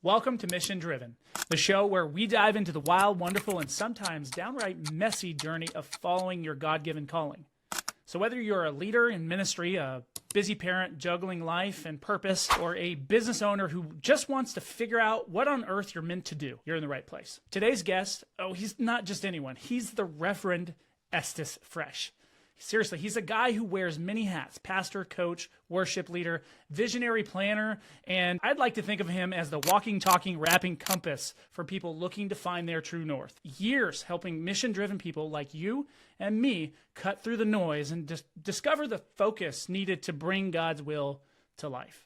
Welcome to Mission Driven, the show where we dive into the wild, wonderful, and sometimes downright messy journey of following your God-given calling. So whether you're a leader in ministry, a busy parent juggling life and purpose, or a business owner who just wants to figure out what on earth you're meant to do, you're in the right place. Today's guest, he's not just anyone. He's the Reverend Estes Fresh. Seriously, he's a guy who wears many hats: pastor, coach, worship leader, visionary planner, and I'd like to think of him as the walking, talking, rapping compass for people looking to find their true north. Years helping mission-driven people like you and me cut through the noise and discover the focus needed to bring God's will to life.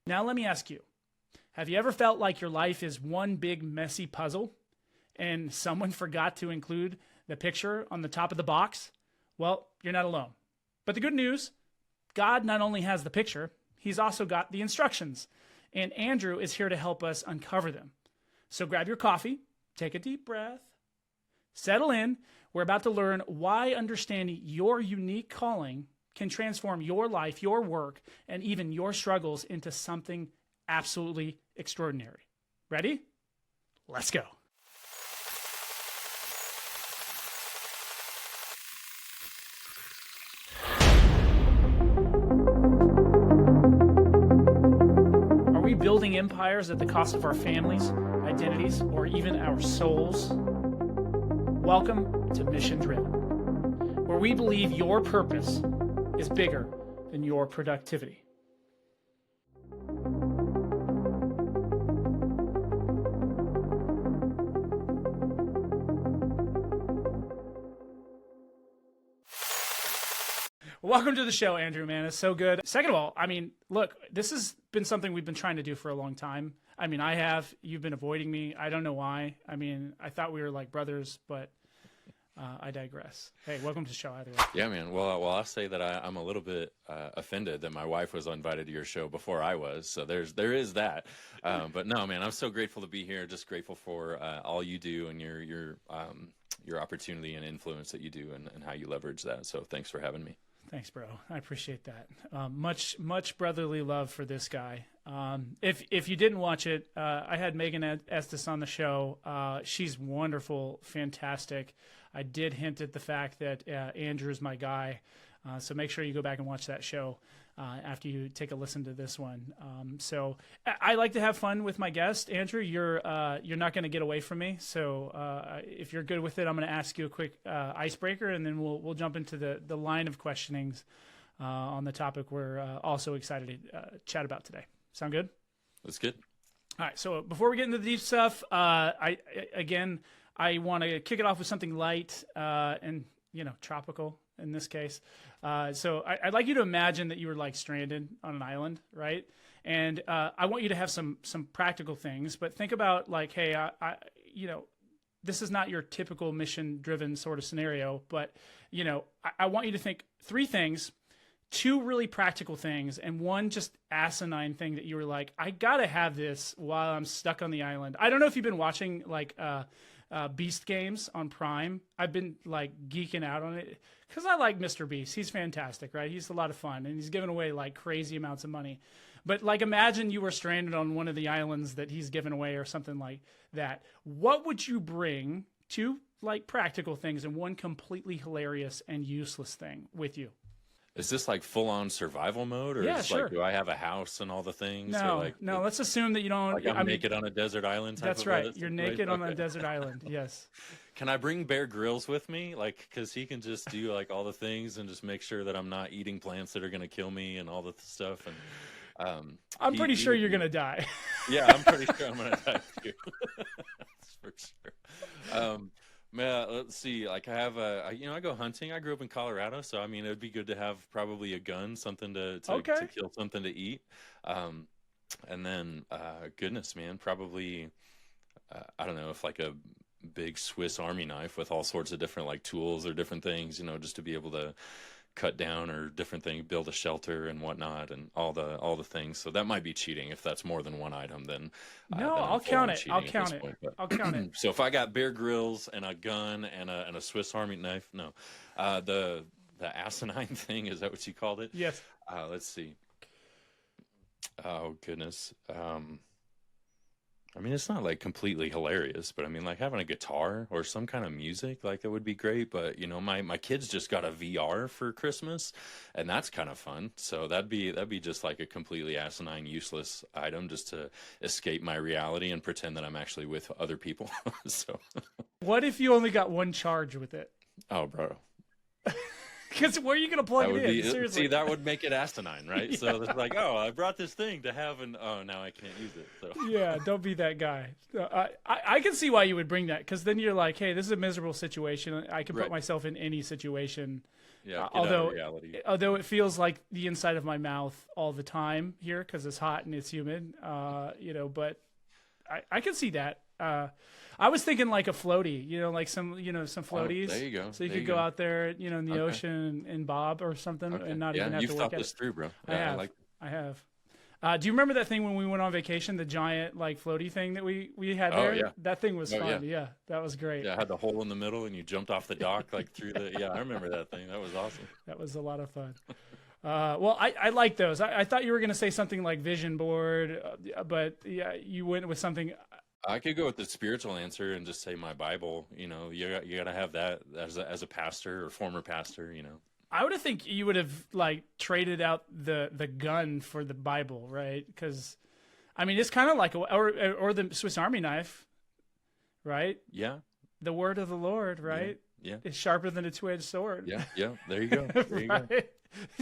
Now let me ask you, have you ever felt like your life is one big messy puzzle and someone forgot to include the picture on the top of the box? Well, you're not alone. But the good news, God not only has the picture, he's also got the instructions. And Andrew is here to help us uncover them. So grab your coffee, take a deep breath, settle in. We're about to learn why understanding your unique calling can transform your life, your work, and even your struggles into something absolutely extraordinary. Ready? Let's go. Building empires at the cost of our families, identities, or even our souls? Welcome to Mission Driven, where we believe your purpose is bigger than your productivity. Welcome to the show, Andrew, man. It's so good. Second of all, look, this has been something we've been trying to do for a long time. I have. You've been avoiding me. I don't know why. I thought we were like brothers, but I digress. Hey, welcome to the show either way. Yeah, man. Well, I'll say that I'm a little bit offended that my wife was invited to your show before I was. So there is that. But no, man, I'm so grateful to be here. Just grateful for all you do and your opportunity and influence that you do and how you leverage that. So thanks for having me. Thanks, bro. I appreciate that. Much brotherly love for this guy. If you didn't watch it, I had Megan Estes on the show. She's wonderful, fantastic. I did hint at the fact that Andrew's my guy. So make sure you go back and watch that show after you take a listen to this one. So I like to have fun with my guest. Andrew, you're not going to get away from me. So if you're good with it, I'm going to ask you a quick icebreaker, and then we'll jump into the line of questionings on the topic we're also excited to chat about today. Sound good? That's good. All right. So before we get into the deep stuff, I want to kick it off with something light and tropical in this case. So I'd like you to imagine that you were like stranded on an island, right? And I want you to have some practical things, but think about like, hey, this is not your typical mission-driven sort of scenario, but I want you to think three things, two really practical things, and one just asinine thing that you were like, I gotta have this while I'm stuck on the island. I don't know if you've been watching like Beast Games on Prime. I've been like geeking out on it because I like Mr. Beast. He's fantastic, right? He's a lot of fun, and he's giving away like crazy amounts of money. But like, imagine you were stranded on one of the islands that he's given away or something like that. What would you bring, two like practical things and one completely hilarious and useless thing with you? Is this like full-on survival mode, or sure. like, do I have a house and all the things? No, let's assume that you don't. Like I'm naked on a desert island. That's right. You're naked on a desert island. Yes. Can I bring Bear Grylls with me? Like, because he can just do like all the things and just make sure that I'm not eating plants that are going to kill me and all the stuff. And I'm pretty sure you're going to die. Yeah, I'm pretty sure I'm going to die too. That's for sure. Man, let's see. Like I have I go hunting. I grew up in Colorado, so it would be good to have probably a gun, something to kill something to eat. And then, goodness, man, probably, I don't know, if like a big Swiss Army knife with all sorts of different like tools or different things, just to be able to cut down or different thing, build a shelter and whatnot, and all the things. So that might be cheating if that's more than one item. Then no, I'll count it. I'll count it. I'll count it. So if I got Bear Grylls and a gun and a Swiss Army knife, no, the asinine thing, is that what you called it? Yes. Let's see. Oh goodness. I mean, it's not like completely hilarious, but I mean, like having a guitar or some kind of music, like that would be great. But you know, my kids just got a VR for Christmas, and that's kind of fun. So that'd be just like a completely asinine, useless item just to escape my reality and pretend that I'm actually with other people. So, What if you only got one charge with it? oh, bro, Because where are you going to plug that it would in? be Seriously. see that would make it asinine, right? Yeah. So it's like, oh, I brought this thing to have, and oh, now I can't use it. So Yeah, don't be that guy. I can see why you would bring that, because then you're like, hey, this is a miserable situation. I can put right, myself in any situation. yeah, get out of Although, reality. it feels like the inside of my mouth all the time here because it's hot and it's humid. But I can see that. I was thinking like a floaty, like some floaties. There you go. So you There could you go go. out there, in the Okay. ocean and bob or something, Okay. and not Yeah, even have you've to thought work at this it. through, bro. I Yeah, I have. like. I have. Do you remember that thing when we went on vacation, the giant like floaty thing that we had Oh there? yeah. That thing was Oh yeah. fun. Yeah, that was great. Yeah, I had the hole in the middle and you jumped off the dock like through the. Yeah, I remember that thing. That was awesome. That was a lot of fun. Well, I like those. I thought you were going to say something like vision board, but yeah, you went with something. I could go with the spiritual answer and just say my Bible. You got to have that as a pastor or former pastor. I would have think you would have like traded out the gun for the Bible, right? Because I mean, it's kind of like or the Swiss Army knife, right? Yeah. The word of the Lord, right? Yeah. It's sharper than a two-edged sword. Yeah. Yeah. There you go. There you go. Right?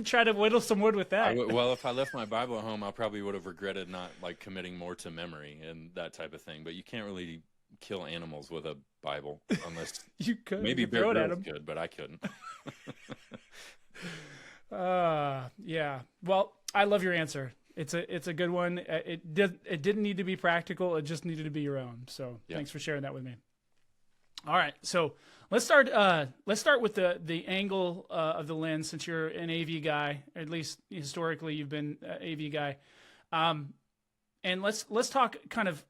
Try to whittle some wood with that. Well, if I left my Bible at home, I probably would have regretted not like committing more to memory and that type of thing. But you can't really kill animals with a Bible unless You could maybe you could throw Bear it at Grylls him. could, but I couldn't. Yeah. Well, I love your answer. It's a good one. It didn't need to be practical. It just needed to be your own. So Yeah. thanks for sharing that with me. All right. So let's start with the angle of the lens, since you're an AV guy, or at least historically you've been an AV guy. And let's talk kind of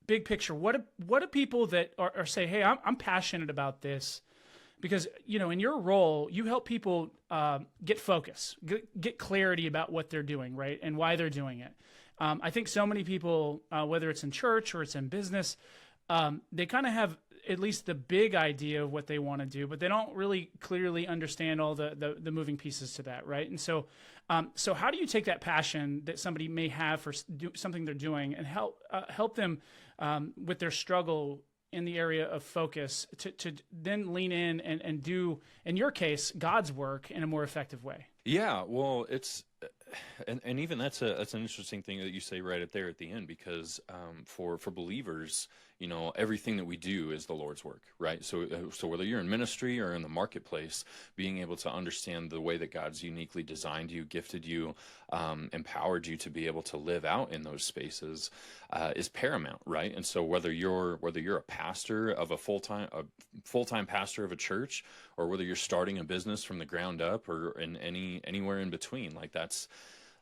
big picture. What do people that are say, hey, I'm passionate about this, because in your role you help people get focus, get clarity about what they're doing, right, and why they're doing it. I think so many people, whether it's in church or it's in business, they kind of have at least the big idea of what they want to do, but they don't really clearly understand all the moving pieces to that, right? And so how do you take that passion that somebody may have for something they're doing and help them with their struggle in the area of focus to then lean in and do, in your case, God's work in a more effective way? Yeah, well, it's and even that's an interesting thing that you say right up there at the end, because for believers, everything that we do is the Lord's work, right? So whether you're in ministry or in the marketplace, being able to understand the way that God's uniquely designed you, gifted you, empowered you to be able to live out in those spaces is paramount, right? And so whether you're a pastor of a full-time pastor of a church, or whether you're starting a business from the ground up, or in anywhere in between, like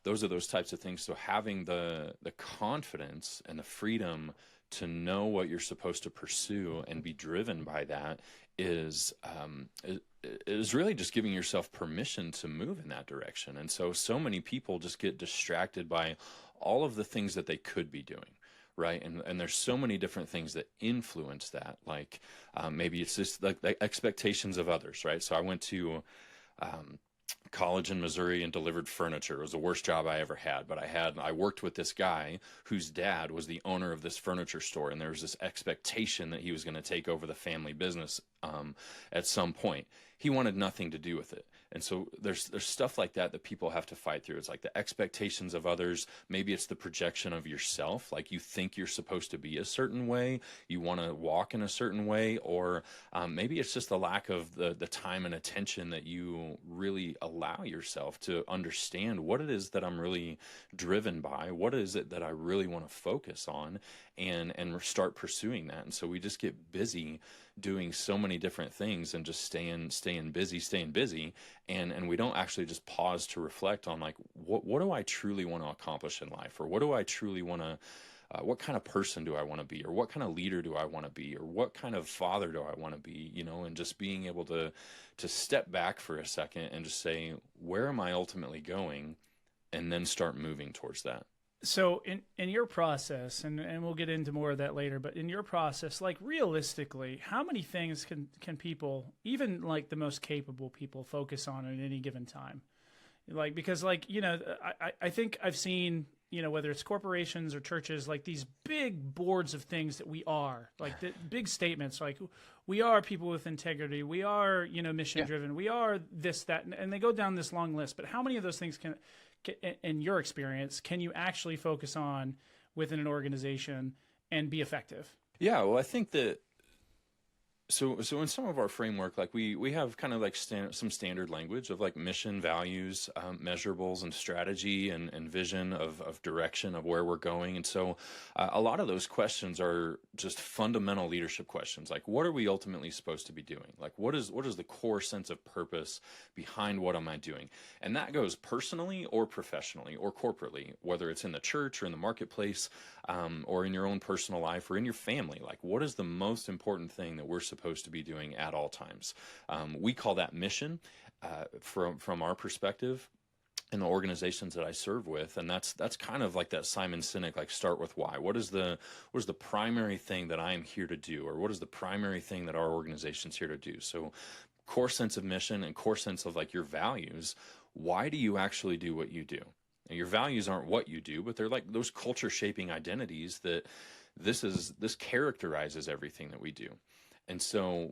those are those types of things. So having the confidence and the freedom to know what you're supposed to pursue and be driven by that is really just giving yourself permission to move in that direction. And so many people just get distracted by all of the things that they could be doing, right? And there's so many different things that influence that. Like maybe it's just like the expectations of others, right? So I went to college in Missouri and delivered furniture. It was the worst job I ever had, but I worked with this guy whose dad was the owner of this furniture store, and there was this expectation that he was going to take over the family business at some point. He wanted nothing to do with it. And so there's stuff like that people have to fight through. It's like the expectations of others. Maybe it's the projection of yourself. Like you think you're supposed to be a certain way. You want to walk in a certain way. Or maybe it's just the lack of the time and attention that you really allow yourself to understand what it is that I'm really driven by. What is it that I really want to focus on, and start pursuing that. And so we just get busy doing so many different things and just staying busy, and we don't actually just pause to reflect on like what do I truly want to accomplish in life, or what do I truly want to what kind of person do I want to be, or what kind of leader do I want to be, or what kind of father do I want to be, and just being able to step back for a second and just say, where am I ultimately going, and then start moving towards that. So in your process, and we'll get into more of that later, but in your process, like realistically, how many things can people, even like the most capable people, focus on at any given time? Like, because like, I think I've seen, whether it's corporations or churches, like these big boards of things that we are, like the big statements, like we are people with integrity, we are, mission driven, we are this, that, and they go down this long list. But how many of those things in your experience, can you actually focus on within an organization and be effective? Yeah, well, I think that so in some of our framework, like we have kind of like some standard language of like mission, values, measurables, and strategy and vision of direction of where we're going. And so a lot of those questions are just fundamental leadership questions. Like, what are we ultimately supposed to be doing? Like, what is the core sense of purpose behind what am I doing? And that goes personally or professionally or corporately, whether it's in the church or in the marketplace, or in your own personal life or in your family. Like, what is the most important thing that we're supposed to be doing at all times? We call that mission, from our perspective in the organizations that I serve with, and that's kind of like that Simon Sinek, like, start with why. What is the primary thing that I am here to do, or what is the primary thing that our organization's here to do? So, core sense of mission and core sense of like your values. Why do you actually do what you do? And your values aren't what you do, but they're like those culture shaping identities that this characterizes everything that we do. And so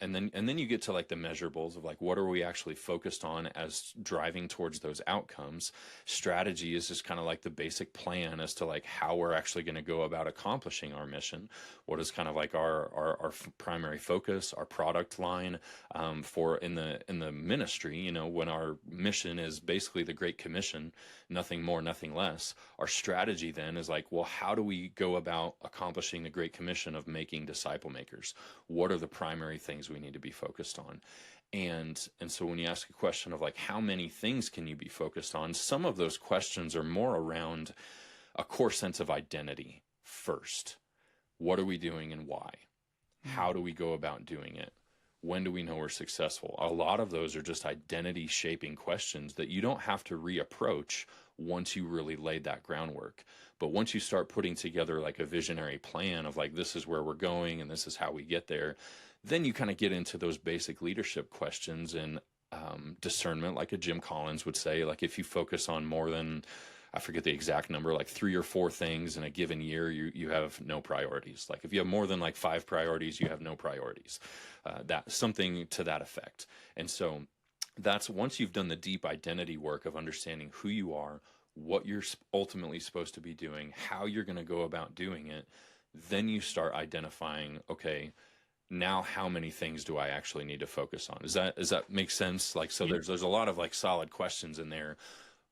and then you get to like the measurables of like, what are we actually focused on as driving towards those outcomes? Strategy is just kind of like the basic plan as to like how we're actually going to go about accomplishing our mission. What is kind of like our primary focus, our product line, for in the ministry, when our mission is basically the Great Commission, nothing more, nothing less. Our strategy then is like, well, how do we go about accomplishing the Great Commission of making disciple makers? What are the primary things we need to be focused on? And so when you ask a question of like, how many things can you be focused on? Some of those questions are more around a core sense of identity first. What are we doing and why? How do we go about doing it? When do we know we're successful? A lot of those are just identity shaping questions that you don't have to reapproach once you really laid that groundwork. But once you start putting together like a visionary plan of like, this is where we're going and this is how we get there, then you kind of get into those basic leadership questions and discernment, like a Jim Collins would say. Like, if you focus on more than, I forget the exact number, like 3 or 4 things in a given year, you have no priorities. Like, if you have more than like 5 priorities, you have no priorities. That something to that effect. And so that's, once you've done the deep identity work of understanding who you are, what you're ultimately supposed to be doing, how you're going to go about doing it, then you start identifying, okay, now how many things do I actually need to focus on? Does that make sense? Like, so there's a lot of like solid questions in there,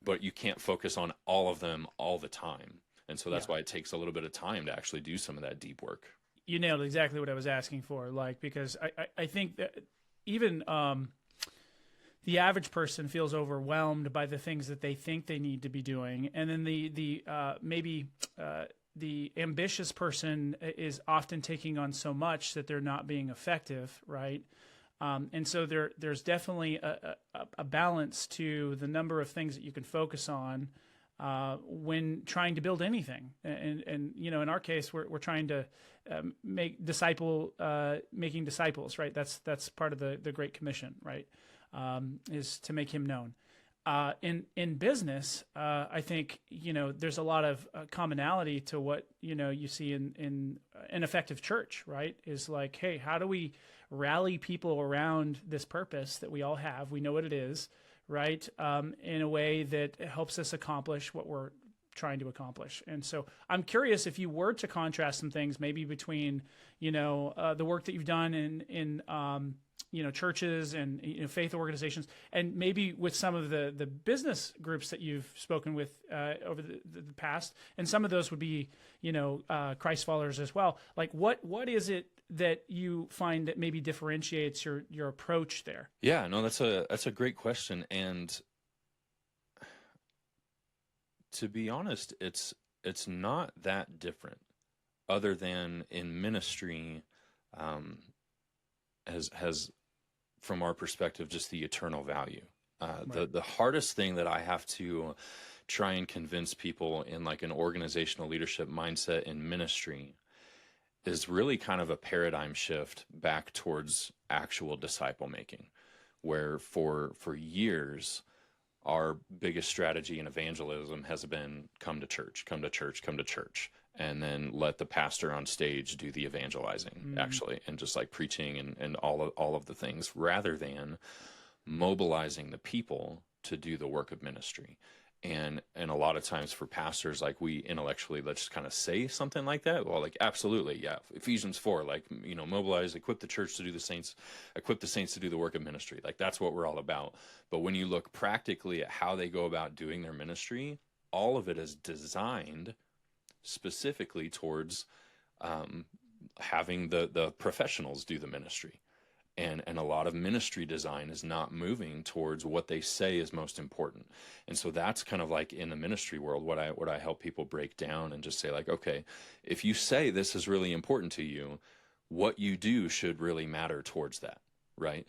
but you can't focus on all of them all the time. And so that's why it takes a little bit of time to actually do some of that deep work. You nailed exactly what I was asking for. Like, because I think that even the average person feels overwhelmed by the things that they think they need to be doing. And then maybe the ambitious person is often taking on so much that they're not being effective, right? And so there's definitely a balance to the number of things that you can focus on when trying to build anything. And in our case, we're trying to making disciples, right? That's part of the Great Commission, right? Is to make Him known. In business, I think there's a lot of commonality to what you see in an effective church, right? Is like, hey, how do we rally people around this purpose that we all have? We know what it is, right? In a way that helps us accomplish what we're trying to accomplish. And so I'm curious if you were to contrast some things, maybe between the work that you've done in churches and faith organizations, and maybe with some of the business groups that you've spoken with over the past, and some of those would be Christ followers as well. Like, what is it that you find that maybe differentiates your approach there? Yeah, no, that's a great question, and to be honest, it's not that different, other than in ministry, has from our perspective just the eternal value. Right. The hardest thing that I have to try and convince people in like an organizational leadership mindset in ministry is really kind of a paradigm shift back towards actual disciple making, where for years our biggest strategy in evangelism has been come to church, come to church, come to church, and then let the pastor on stage do the evangelizing, actually, and just like preaching and all of the things, rather than mobilizing the people to do the work of ministry. And a lot of times for pastors, like we intellectually, let's just kind of say something like that. Well, like, absolutely, yeah. Ephesians 4, like, mobilize, equip the church to do equip the saints to do the work of ministry. Like, that's what we're all about. But when you look practically at how they go about doing their ministry, all of it is designed specifically towards having the professionals do the ministry. And a lot of ministry design is not moving towards what they say is most important. And so that's kind of like in the ministry world, what I help people break down and just say like, okay, if you say this is really important to you, what you do should really matter towards that, right?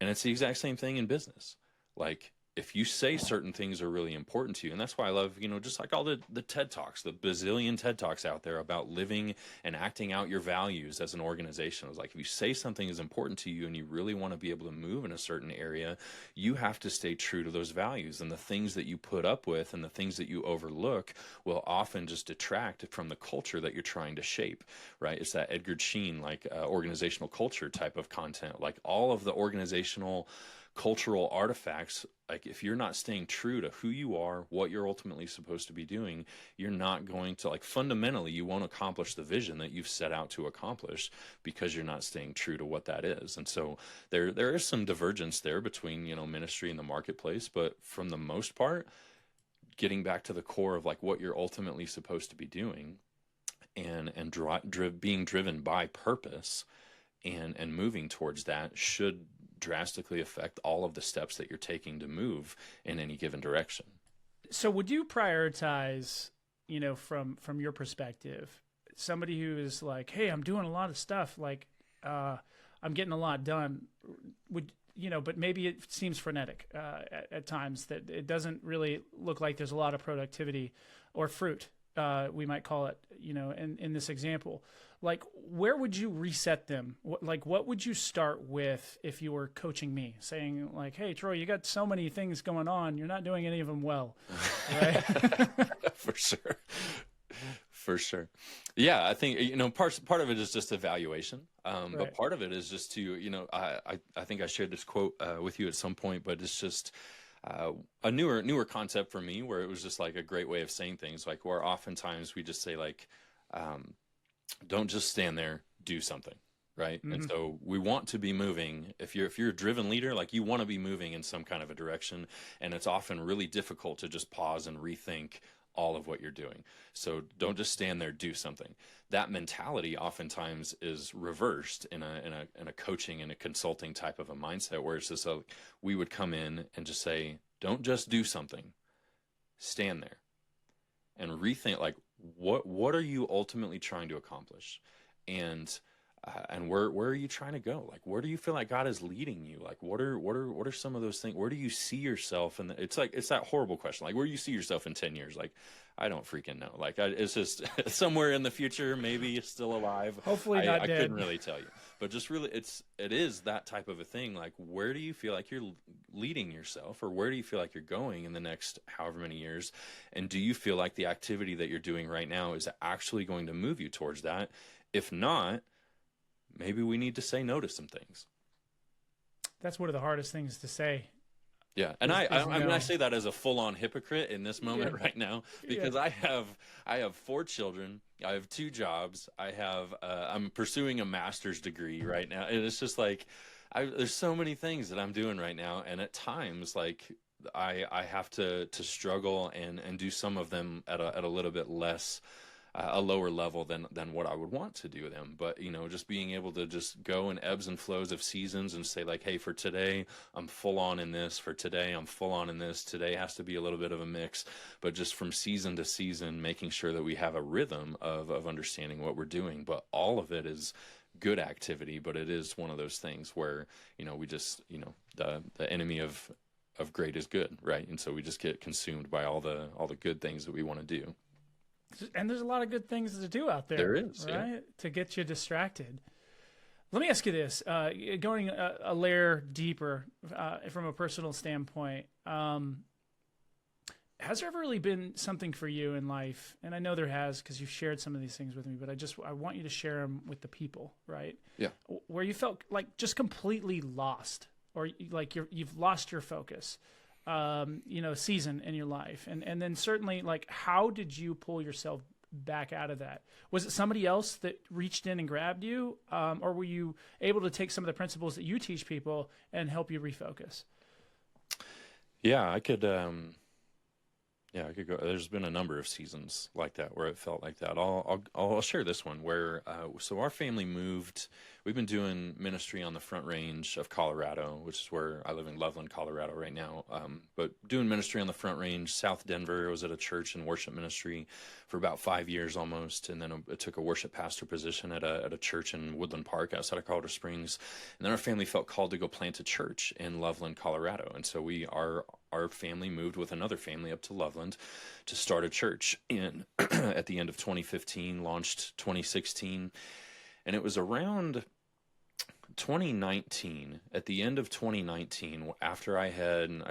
And it's the exact same thing in business. Like, if you say certain things are really important to you, and that's why I love, just like all the TED Talks, the bazillion TED Talks out there about living and acting out your values as an organization. It's like, if you say something is important to you and you really want to be able to move in a certain area, you have to stay true to those values. And the things that you put up with and the things that you overlook will often just detract from the culture that you're trying to shape, right? It's that Edgar Sheen, like organizational culture type of content, like all of the organizational cultural artifacts. Like, if you're not staying true to who you are, what you're ultimately supposed to be doing, you're not going to, like, fundamentally, you won't accomplish the vision that you've set out to accomplish because you're not staying true to what that is. And so there is some divergence there between, ministry and the marketplace, but from the most part, getting back to the core of like what you're ultimately supposed to be doing and being driven by purpose and moving towards that should drastically affect all of the steps that you're taking to move in any given direction. So would you prioritize, from your perspective, somebody who is like, hey, I'm doing a lot of stuff, like I'm getting a lot done, but maybe it seems frenetic at times, that it doesn't really look like there's a lot of productivity or fruit, we might call it, in this example. Like, where would you reset them? What would you start with if you were coaching me, saying like, hey, Troy, you got so many things going on, you're not doing any of them well, right? For sure. Yeah, I think, part of it is just evaluation. Right. But part of it is just to, I think I shared this quote with you at some point, but it's just a newer concept for me, where it was just like a great way of saying things, like where oftentimes we just say like, don't just stand there, do something, right? Mm-hmm. And so we want to be moving. If you're a driven leader, like, you want to be moving in some kind of a direction, and it's often really difficult to just pause and rethink all of what you're doing. So don't just stand there, do something. That mentality oftentimes is reversed in a coaching and a consulting type of a mindset, where it's just we would come in and just say, don't just do something, stand there and rethink, like, what are you ultimately trying to accomplish, and where are you trying to go? Like, where do you feel like God is leading you? Like, what are some of those things? Where do you see yourself? And it's that horrible question, like, where do you see yourself in 10 years? Like, I don't freaking know. Like, it's just somewhere in the future, maybe still alive. Hopefully not dead. I couldn't really tell you, but just really, it is that type of a thing. Like, where do you feel like you're leading yourself, or where do you feel like you're going in the next however many years? And do you feel like the activity that you're doing right now is actually going to move you towards that? If not, maybe we need to say no to some things. That's one of the hardest things to say. Yeah, and I say that as a full-on hypocrite in this moment right now, because I have 4 children, I have 2 jobs, I'm pursuing a master's degree right now, and it's just like there's so many things that I'm doing right now, and at times, like, I have to struggle and do some of them at a little bit less. A lower level than what I would want to do them. But, just being able to just go in ebbs and flows of seasons and say like, hey, for today, I'm full on in this. For today, I'm full on in this. Today has to be a little bit of a mix, but just from season to season, making sure that we have a rhythm of understanding what we're doing. But all of it is good activity, but it is one of those things where, we just, the enemy of of great is good, right? And so we just get consumed by all the good things that we want to do. And there's a lot of good things to do out there. There is, right? yeah. To get you distracted. Let me ask you this, going a layer deeper from a personal standpoint, has there ever really been something for you in life? And I know there has, because you've shared some of these things with me, but I want you to share them with the people, right? Yeah. Where you felt like just completely lost, or like you've lost your focus, season in your life. And then certainly, like, how did you pull yourself back out of that? Was it somebody else that reached in and grabbed you? Or were you able to take some of the principles that you teach people and help you refocus? Yeah, I could go. There's been a number of seasons like that where it felt like that. I'll share this one where so our family moved. We've been doing ministry on the Front Range of Colorado, which is where I live in Loveland, Colorado right now. But doing ministry on the Front Range, South Denver. I was at a church in worship ministry for about 5 years almost, and then I took a worship pastor position at a church in Woodland Park outside of Colorado Springs. And then our family felt called to go plant a church in Loveland, Colorado, and so our family moved with another family up to Loveland to start a church in at the end of 2015, launched 2016. And it was around 2019, at the end of 2019, after I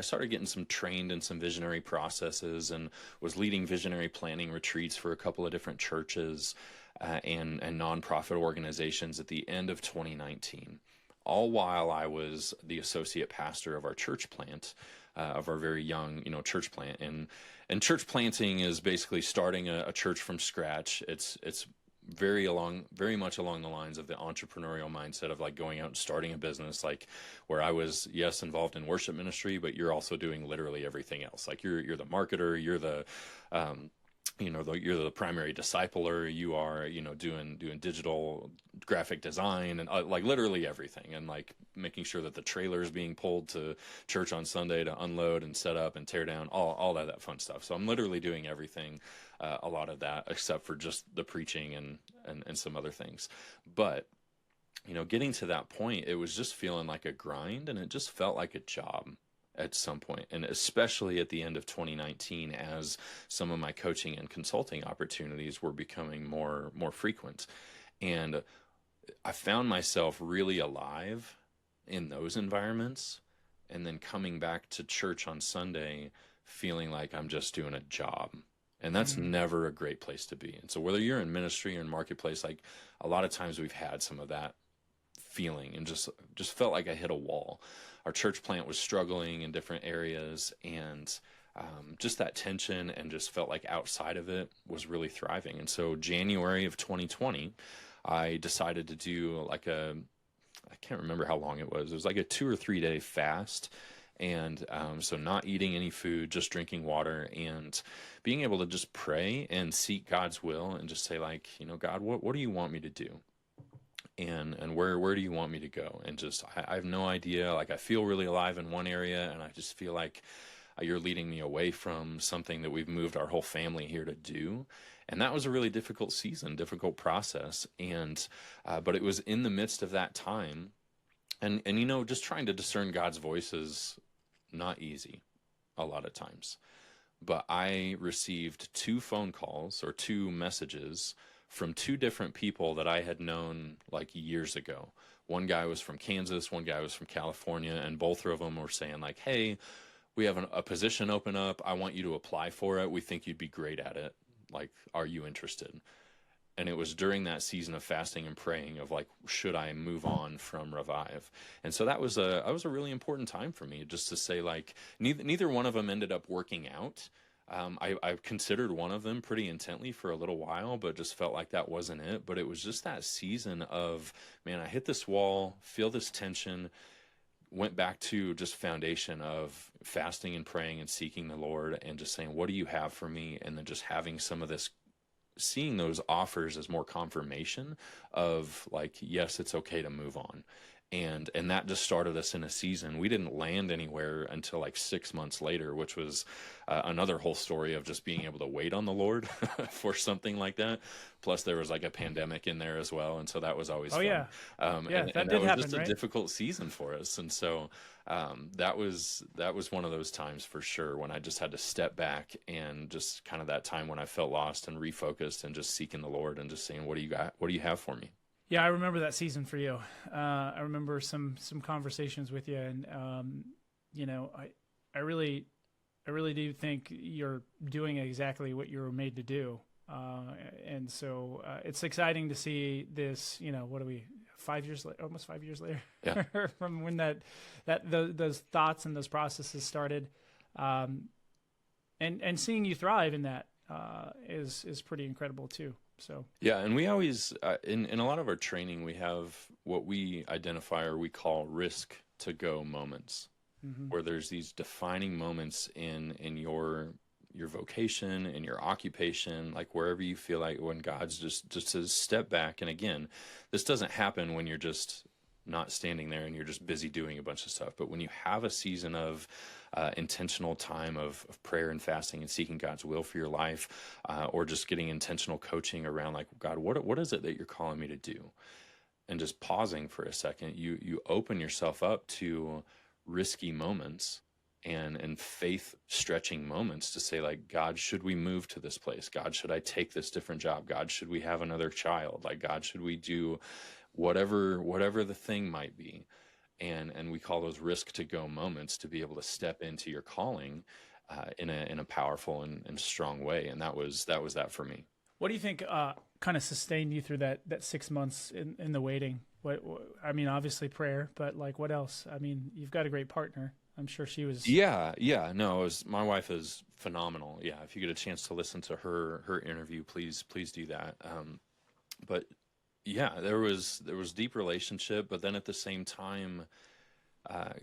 started getting some trained in some visionary processes and was leading visionary planning retreats for a couple of different churches and nonprofit organizations at the end of 2019, all while I was the associate pastor of our church plant, of our very young, church plant. And church planting is basically starting a church from scratch. It's very much along the lines of the entrepreneurial mindset of like going out and starting a business, like where I was, yes, involved in worship ministry, but you're also doing literally everything else. Like you're the marketer, you're the you're the primary discipler, you are, doing digital graphic design and like literally everything, and like making sure that the trailer is being pulled to church on Sunday to unload and set up and tear down, all that fun stuff. So I'm literally doing everything, a lot of that, except for just the preaching and some other things. But, getting to that point, it was just feeling like a grind, and it just felt like a job at some point, and especially at the end of 2019, as some of my coaching and consulting opportunities were becoming more frequent. And I found myself really alive in those environments, and then coming back to church on Sunday feeling like I'm just doing a job. And that's never a great place to be. And so whether you're in ministry or in marketplace, like a lot of times we've had some of that feeling and just felt like I hit a wall. Our church plant was struggling in different areas, and just that tension, and just felt like outside of it was really thriving. And so January of 2020, I decided to do I can't remember how long it was. It was like a 2 or 3 day fast. And so not eating any food, just drinking water, and being able to just pray and seek God's will and just say, like, God, what do you want me to do? And where do you want me to go? And just, I have no idea. Like, I feel really alive in one area, and I just feel like you're leading me away from something that we've moved our whole family here to do. And that was a really difficult season, difficult process. And but it was in the midst of that time. And just trying to discern God's voice is not easy a lot of times. But I received 2 phone calls or 2 messages from 2 different people that I had known like years ago. One guy was from Kansas, one guy was from California, and both of them were saying like, hey, we have a position open up. I want you to apply for it. We think you'd be great at it. Like, are you interested? And it was during that season of fasting and praying of like, should I move on from Revive? And so that was a really important time for me, just to say like, neither one of them ended up working out. I considered one of them pretty intently for a little while, but just felt like that wasn't it. But it was just that season of, man, I hit this wall, feel this tension, went back to just foundation of fasting and praying and seeking the Lord and just saying, what do you have for me? And then just having some of this, seeing those offers as more confirmation of like, yes, it's okay to move on. And that just started us in a season. We didn't land anywhere until like 6 months later, which was another whole story of just being able to wait on the Lord for something like that. Plus there was like a pandemic in there as well, and so that was always fun. Yeah. And That that did was happen, just a right? difficult season for us. And so that was one of those times for sure when I just had to step back, and just kind of that time when I felt lost and refocused and just seeking the Lord and just saying, what do you got? What do you have for me? Yeah, I remember that season for you. I remember some conversations with you, and you know, I really do think you're doing exactly what you were made to do. And so it's exciting to see this. You know, what are we? 5 years later, almost 5 years later, Yeah. from when those thoughts and those processes started, and seeing you thrive in that is pretty incredible too. So Yeah, and we always in a lot of our training we have what we identify or we call risk to go moments, where there's these defining moments in your vocation, in your occupation, like wherever you feel like when God's just says step back. And again, this doesn't happen when you're just not standing there and you're just busy doing a bunch of stuff, but when you have a season of intentional time of prayer and fasting and seeking God's will for your life, or just getting intentional coaching around like, God, what is it that you're calling me to do? And just pausing for a second, you open yourself up to risky moments and faith stretching moments to say like, God, should we move to this place? God, should I take this different job? God, should we have another child? Like, God, should we do whatever the thing might be? And we call those risk to go moments, to be able to step into your calling in a powerful and strong way. And that was that for me. what do you think kind of sustained you through that 6 months in the waiting? What I mean, obviously prayer, but like what else? I mean, you've got a great partner. I'm sure she was. Yeah. No, my wife is phenomenal. Yeah, if you get a chance to listen to her interview, please do that. But yeah, there was deep relationship, but then at the same time,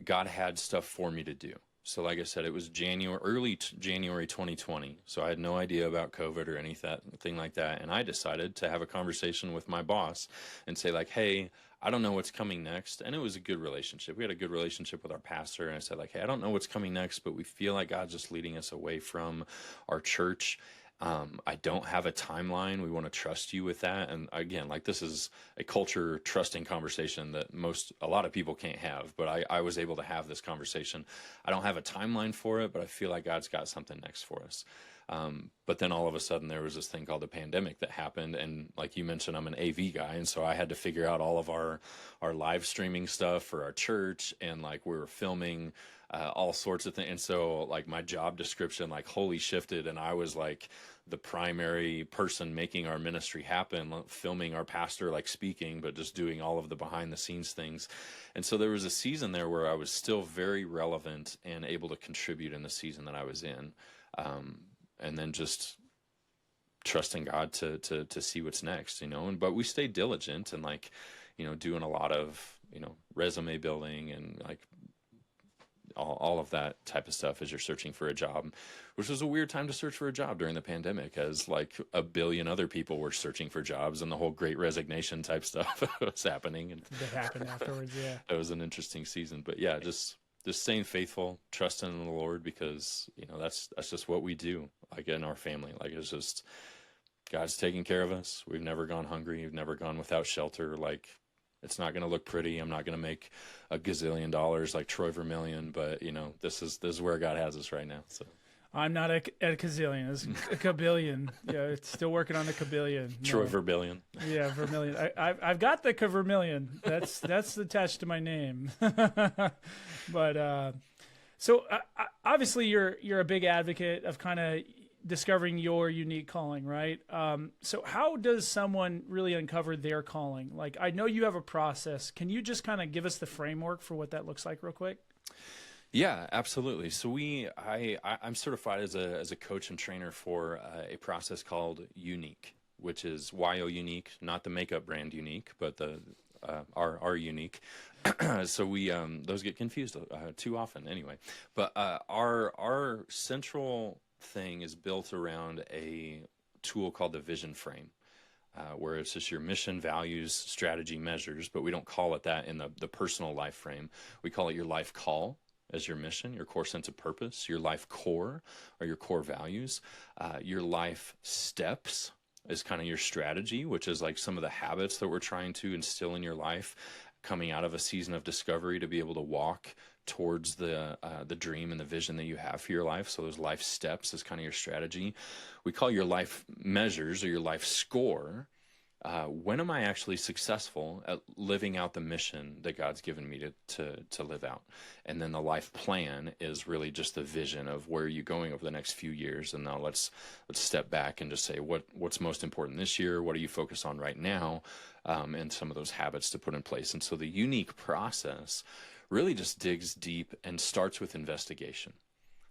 God had stuff for me to do. So like I said, it was early January 2020. So I had no idea about COVID or anything like that. And I decided to have a conversation with my boss and say like, hey, I don't know what's coming next. And it was a good relationship. We had a good relationship with our pastor. And I said like, hey, I don't know what's coming next, but we feel like God's just leading us away from our church. I don't have a timeline. We want to trust you with that. And again, like this is a culture trusting conversation that a lot of people can't have, but I was able to have this conversation. I don't have a timeline for it, but I feel like God's got something next for us. But then all of a sudden there was this thing called the pandemic that happened. And like you mentioned, I'm an AV guy. And so I had to figure out all of our live streaming stuff for our church. And like we were filming all sorts of things. And so like my job description like wholly shifted, and I was like the primary person making our ministry happen, filming our pastor like speaking, but just doing all of the behind the scenes things. And so there was a season there where I was still very relevant and able to contribute in the season that I was in. And then just trusting God to see what's next, but we stayed diligent and like, doing a lot of, resume building and like all of that type of stuff as you're searching for a job, which was a weird time to search for a job during the pandemic, as like a billion other people were searching for jobs and the whole great resignation type stuff was happening. And That happened afterwards. Yeah. it was an interesting season, but yeah, just staying faithful, trusting in the Lord, because, that's just what we do. Like in our family, like it's just God's taking care of us. We've never gone hungry. We've never gone without shelter. Like, it's not going to look pretty. I'm not going to make a gazillion dollars like Troy Vermillion, but this is where God has us right now. So I'm not a gazillion. It's a kabillion. Yeah, it's still working on the kabillion. Troy Vermillion. Yeah, Vermillion. I've got the Vermillion. That's attached to my name. But so obviously you're a big advocate of kind of discovering your unique calling, right? So how does someone really uncover their calling? Like, I know you have a process. Can you just kind of give us the framework for what that looks like real quick? Yeah, absolutely. So I'm certified as a coach and trainer for a process called Unique, which is YO Unique, not the makeup brand Unique, but our Unique. So we those get confused too often anyway. But our central thing is built around a tool called the vision frame. where it's just your mission, values, strategy, measures, but we don't call it that in the personal life frame. We call it your life call as your mission, your core sense of purpose, your life core or your core values, your life steps is kind of your strategy, which is like some of the habits that we're trying to instill in your life coming out of a season of discovery to be able to walk towards the dream and the vision that you have for your life. So those life steps is kind of your strategy. We call your life measures or your life score. When am I actually successful at living out the mission that God's given me to live out? And then the life plan is really just the vision of where are you going over the next few years. And now let's step back and just say what's most important this year. What are you focused on right now? And some of those habits to put in place. And so the unique process really just digs deep and starts with investigation,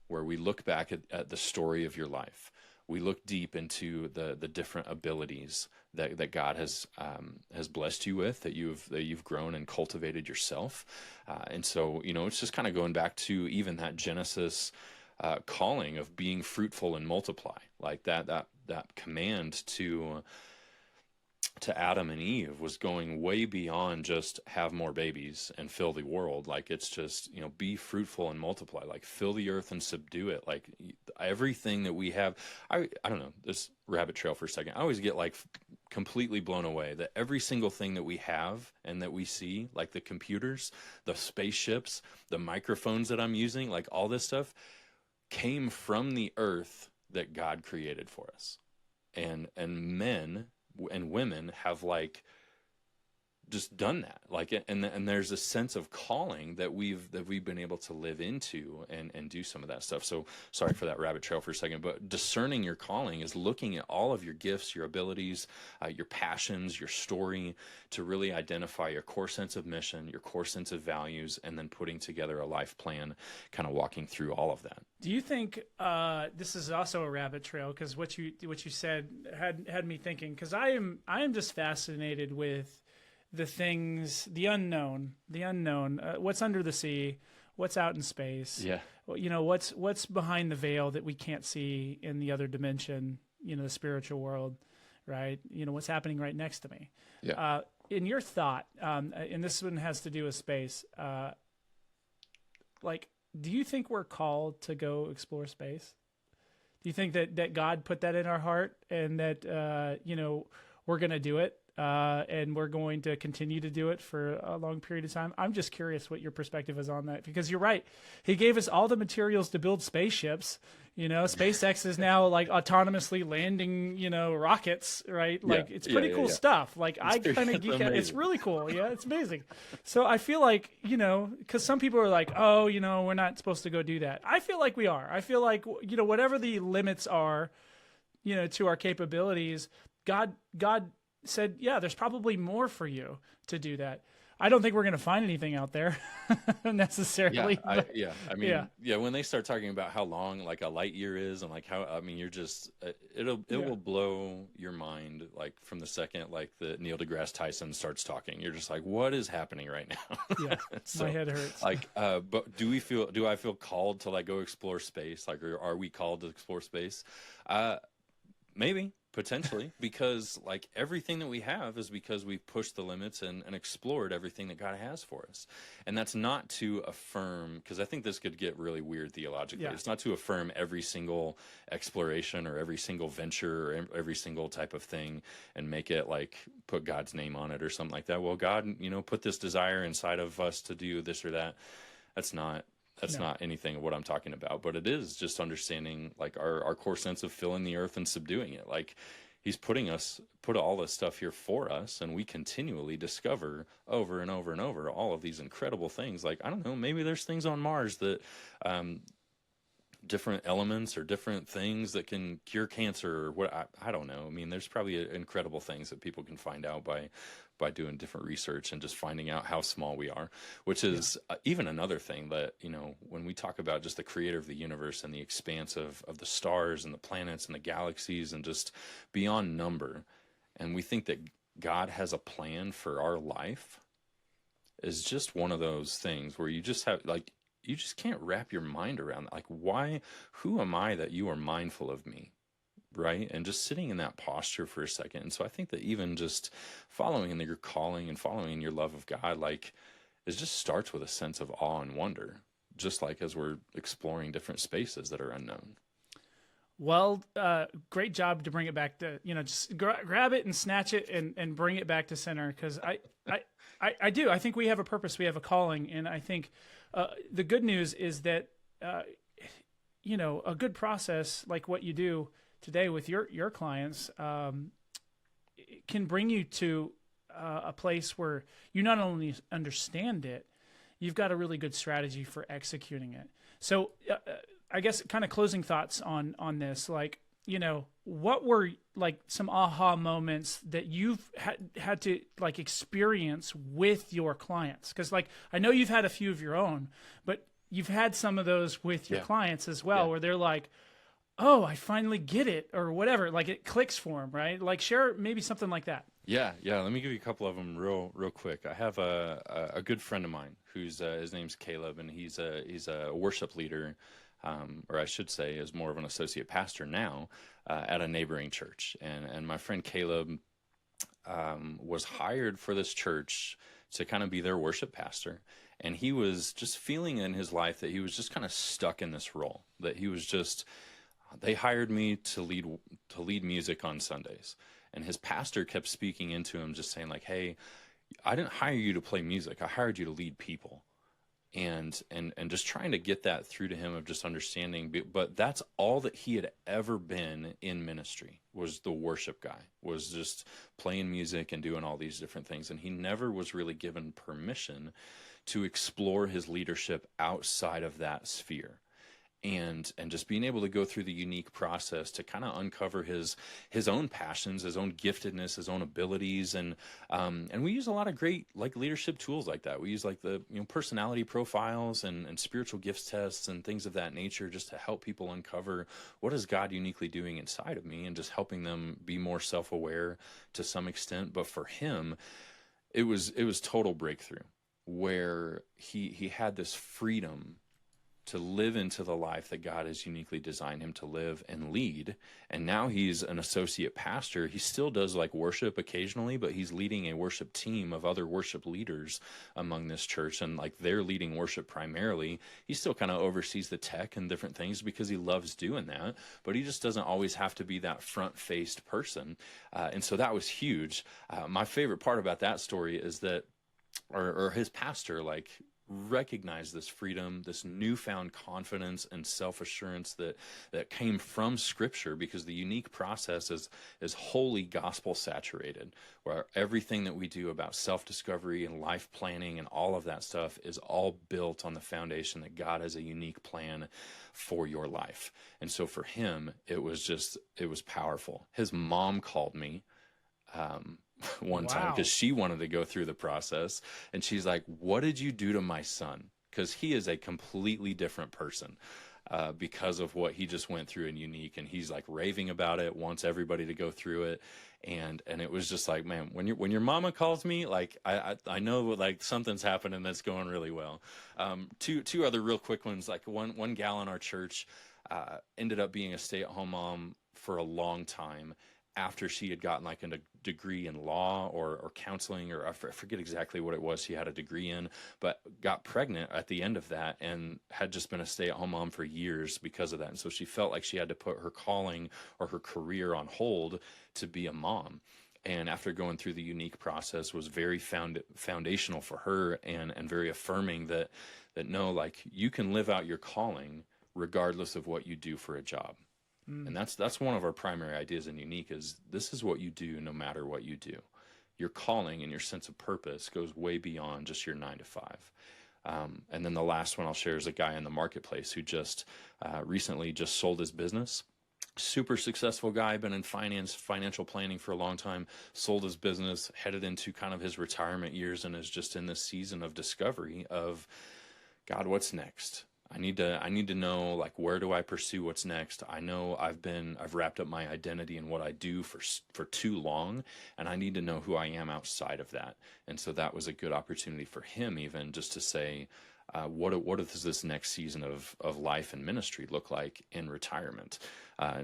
where we look back at the story of your life. We look deep into the different abilities that God has blessed you with, that you've grown and cultivated yourself. And so, it's just kind of going back to even that Genesis calling of being fruitful and multiply, like that command to Adam and Eve was going way beyond just have more babies and fill the world. Like it's just, be fruitful and multiply, like fill the earth and subdue it. Like everything that we have, I don't know, this rabbit trail for a second. I always get like completely blown away that every single thing that we have and that we see, like the computers, the spaceships, the microphones that I'm using, like all this stuff came from the earth that God created for us. And men and women have like just done that, like, and there's a sense of calling that we've been able to live into and do some of that stuff. So sorry for that rabbit trail for a second, but discerning your calling is looking at all of your gifts, your abilities, your passions, your story, to really identify your core sense of mission, your core sense of values, and then putting together a life plan, kind of walking through all of that. Do you think this is also a rabbit trail? Because what you said had me thinking. Because I am just fascinated with the things, the unknown, what's under the sea, what's out in space. Yeah. What's behind the veil that we can't see in the other dimension, the spiritual world, right? What's happening right next to me. Yeah. In your thought, and this one has to do with space, do you think we're called to go explore space? Do you think that God put that in our heart and that, we're going to do it? And we're going to continue to do it for a long period of time. I'm just curious what your perspective is on that, because you're right. He gave us all the materials to build spaceships. SpaceX is now like autonomously landing, rockets, right? Like it's pretty cool stuff. Like I kind of geek out. It's really cool. Yeah, it's amazing. So I feel like, because some people are like, oh, we're not supposed to go do that. I feel like we are. I feel like, whatever the limits are, to our capabilities, God said, yeah, there's probably more for you to do that. I don't think we're going to find anything out there necessarily. Yeah. When they start talking about how long like a light year is and like how, you're just, it will blow your mind. Like from the second, like the Neil deGrasse Tyson starts talking, you're just like, what is happening right now? Yeah. So, my head hurts. Like, but do I feel called to like go explore space? Like, or are we called to explore space? Maybe. Potentially, because like everything that we have is because we've pushed the limits and explored everything that God has for us. And that's not to affirm, because I think this could get really weird theologically. Yeah. It's not to affirm every single exploration or every single venture or every single type of thing and make it like put God's name on it or something like that. Well, God, put this desire inside of us to do this or that. That's not anything of what I'm talking about, but it is just understanding like our core sense of filling the earth and subduing it. Like he's put all this stuff here for us, and we continually discover over and over and over all of these incredible things. Like, I don't know, maybe there's things on Mars that, different elements or different things that can cure cancer or what, I don't know. There's probably incredible things that people can find out by doing different research and just finding out how small we are, which is even another thing that, when we talk about just the creator of the universe and the expanse of the stars and the planets and the galaxies and just beyond number, and we think that God has a plan for our life, is just one of those things where you just have like, you just can't wrap your mind around that. Like, who am I that you are mindful of me? right? And just sitting in that posture for a second. And so I think that even just following in your calling and following your love of God, like, it just starts with a sense of awe and wonder, just like as we're exploring different spaces that are unknown. Well, great job to bring it back to, just grab it and snatch it and bring it back to center. Because I do. I think we have a purpose. We have a calling. And I think the good news is that, a good process like what you do today with your clients can bring you to a place where you not only understand it, you've got a really good strategy for executing it. So I guess kind of closing thoughts on this, like, what were like some aha moments that you've had to like experience with your clients? Because like, I know you've had a few of your own, but you've had some of those with your clients as well, where they're like, oh, I finally get it, or whatever. Like it clicks for them, right? Like share maybe something like that. Yeah. Let me give you a couple of them real quick. I have a good friend of mine who's his name's Caleb, and he's a worship leader, or I should say, is more of an associate pastor now at a neighboring church. And my friend Caleb was hired for this church to kind of be their worship pastor. And he was just feeling in his life that he was just kind of stuck in this role, that he was just, they hired me to lead music on Sundays. And his pastor kept speaking into him, just saying like, hey, I didn't hire you to play music. I hired you to lead people. And just trying to get that through to him of just understanding. But that's all that he had ever been in ministry, was the worship guy, was just playing music and doing all these different things. And he never was really given permission to explore his leadership outside of that sphere. And just being able to go through the unique process to kind of uncover his own passions, his own giftedness, his own abilities, and we use a lot of great like leadership tools like that. We use like the personality profiles and spiritual gifts tests and things of that nature, just to help people uncover what is God uniquely doing inside of me, and just helping them be more self-aware to some extent. But for him, it was total breakthrough, where he had this freedom to live into the life that God has uniquely designed him to live and lead. And now he's an associate pastor. He still does like worship occasionally, but he's leading a worship team of other worship leaders among this church. And like they're leading worship primarily. He still kind of oversees the tech and different things because he loves doing that, but he just doesn't always have to be that front-faced person. And so that was huge. My favorite part about that story is that, or his pastor, like, recognize this freedom, this newfound confidence and self-assurance that came from Scripture, because the unique process is wholly gospel saturated, where everything that we do about self-discovery and life planning and all of that stuff is all built on the foundation that God has a unique plan for your life. And so for him, it was powerful. His mom called me one time because she wanted to go through the process, and she's like, what did you do to my son? Because he is a completely different person because of what he just went through in Unique, and he's like raving about it, wants everybody to go through it. And it was just like, man, when your mama calls me, like I know like something's happening that's going really well. Two other real quick ones, like one gal in our church ended up being a stay-at-home mom for a long time, after she had gotten like a degree in law or counseling, or I forget exactly what it was she had a degree in, but got pregnant at the end of that and had just been a stay-at-home mom for years because of that. And so she felt like she had to put her calling or her career on hold to be a mom. And after going through the Unique process, was very foundational for her, and very affirming that no, like, you can live out your calling regardless of what you do for a job. And that's one of our primary ideas in Unique, is this is what you do no matter what you do. Your calling and your sense of purpose goes way beyond just your 9 to 5. And then the last one I'll share is a guy in the marketplace who just recently just sold his business. Super successful guy, been in financial planning for a long time, sold his business, headed into kind of his retirement years, and is just in this season of discovery of, God, what's next? I need to know, like, where do I pursue what's next? I know I've wrapped up my identity in what I do for too long, and I need to know who I am outside of that. And so that was a good opportunity for him, even just to say, what does this next season of life and ministry look like in retirement,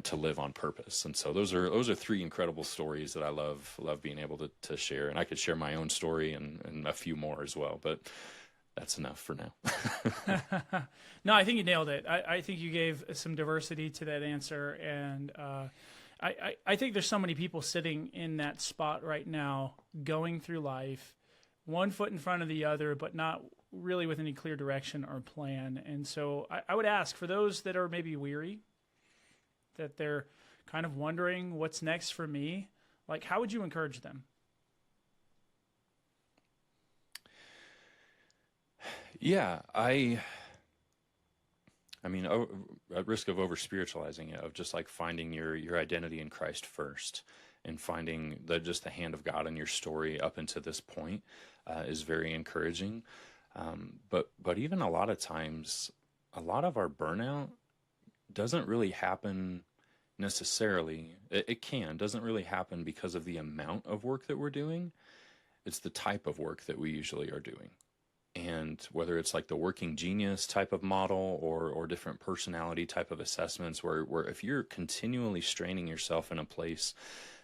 to live on purpose? And so those are three incredible stories that I love being able to share. And I could share my own story and a few more as well, but that's enough for now. No, I think you nailed it. I think you gave some diversity to that answer, and I think there's so many people sitting in that spot right now, going through life, one foot in front of the other, but not really with any clear direction or plan. And so I would ask, for those that are maybe weary, that they're kind of wondering what's next for me, like, how would you encourage them? Yeah, I mean, at risk of over spiritualizing it, of just like finding your identity in Christ first, and finding just the hand of God in your story up until this point, is very encouraging. But even a lot of times, a lot of our burnout doesn't really happen necessarily. It doesn't really happen because of the amount of work that we're doing. It's the type of work that we usually are doing. And whether it's like the working genius type of model or different personality type of assessments, where if you're continually straining yourself in a place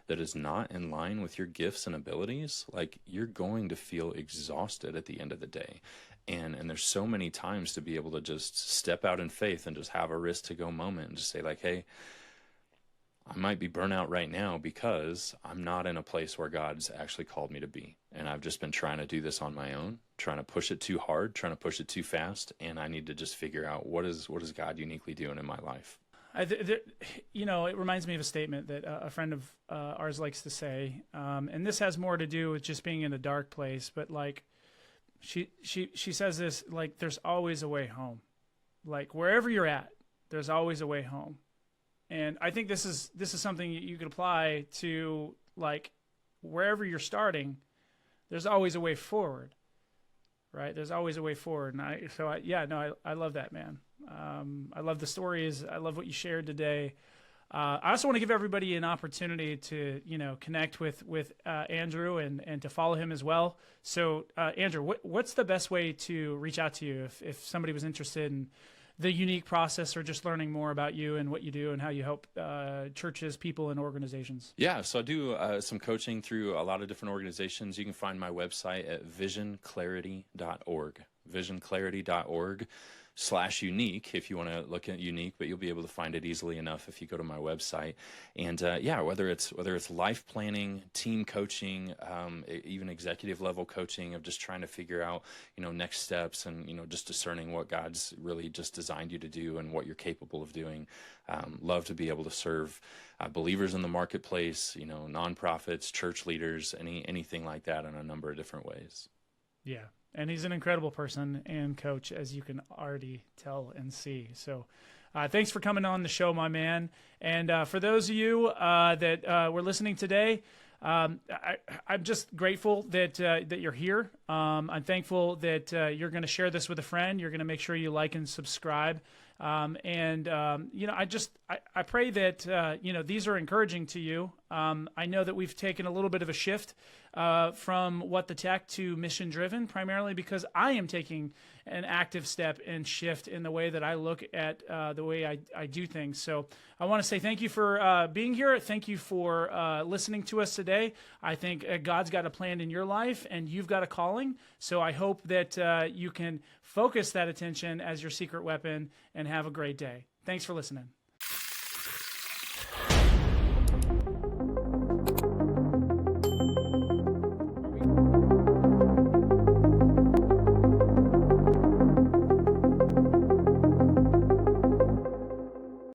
that is not in line with your gifts and abilities, like, you're going to feel exhausted at the end of the day. And there's so many times to be able to just step out in faith and just have a risk to go moment and just say, like, hey, I might be burnt out right now because I'm not in a place where God's actually called me to be. And I've just been trying to do this on my own, trying to push it too hard, trying to push it too fast. And I need to just figure out what is God uniquely doing in my life. It reminds me of a statement that a friend of ours likes to say, and this has more to do with just being in a dark place. But like, she says this, like, there's always a way home. Like, wherever you're at, there's always a way home. And I think this is something you could apply to, like, wherever you're starting, there's always a way forward, right? There's always a way forward. And I love that, man. I love the stories. I love what you shared today. I also want to give everybody an opportunity to, connect with Andrew and to follow him as well. So, Andrew, what's the best way to reach out to you if somebody was interested in the unique process or just learning more about you and what you do and how you help churches, people, and organizations? Yeah, so I do some coaching through a lot of different organizations. You can find my website at visionclarity.org, visionclarity.org/unique if you want to look at unique, but you'll be able to find it easily enough if you go to my website. And whether it's life planning, team coaching, even executive level coaching, of just trying to figure out next steps and just discerning what God's really just designed you to do and what you're capable of doing. Love to be able to serve believers in the marketplace, nonprofits, church leaders, anything like that in a number of different ways. Yeah. And he's an incredible person and coach, as you can already tell and see. So thanks for coming on the show, my man. And for those of you that were listening today, I'm just grateful that you're here. I'm thankful that you're going to share this with a friend. You're going to make sure you like and subscribe. I pray that, these are encouraging to you. I know that we've taken a little bit of a shift from what the tech to mission driven, primarily because I am taking an active step and shift in the way that I look at the way I do things. So I want to say thank you for being here. Thank you for listening to us today. I think God's got a plan in your life and you've got a calling. So I hope that you can focus that attention as your secret weapon and have a great day. Thanks for listening.